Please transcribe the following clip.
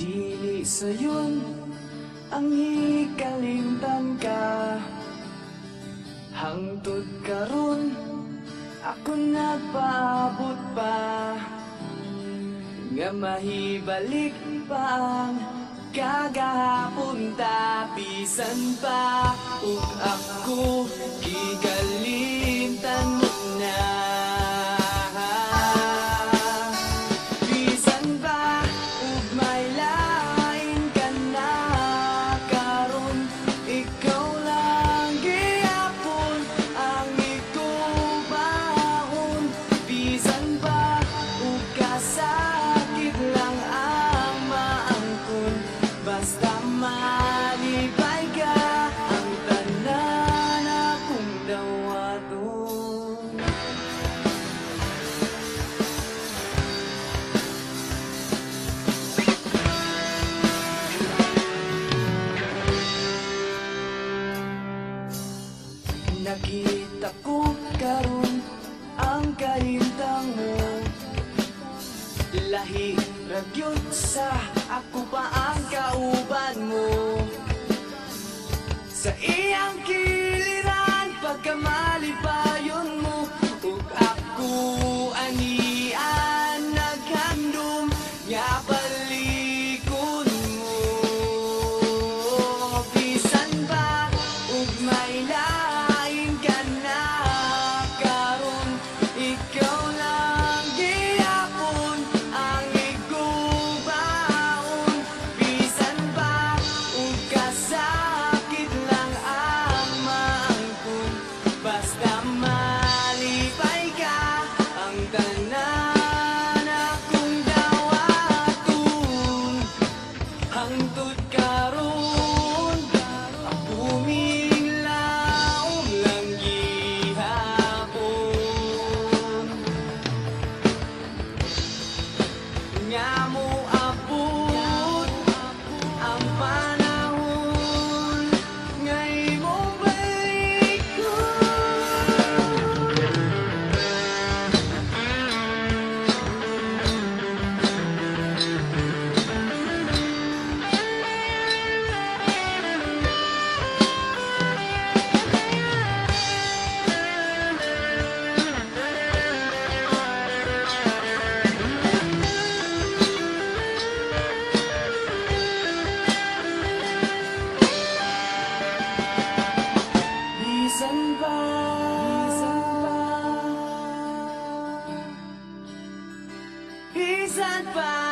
Dili sayon ang ikalimtan ka, hangtod karon ako nagpaabot pa, nga mahibalik pa ang kagahapon ta. Bisan pa ug ako gikalimtan mo na. Nakita ko karon ang kahimtang mo, lahi ragyod sa ako pa ang kauban mo. Sa iyang kiliran pagkamalipayon mo, ug ako anian naghandom nga palikon mo. Bisan ba ug may hangtod karon abuming laom lang gihapon, nga moabot ang panahon nga imong balikon. Bisan pa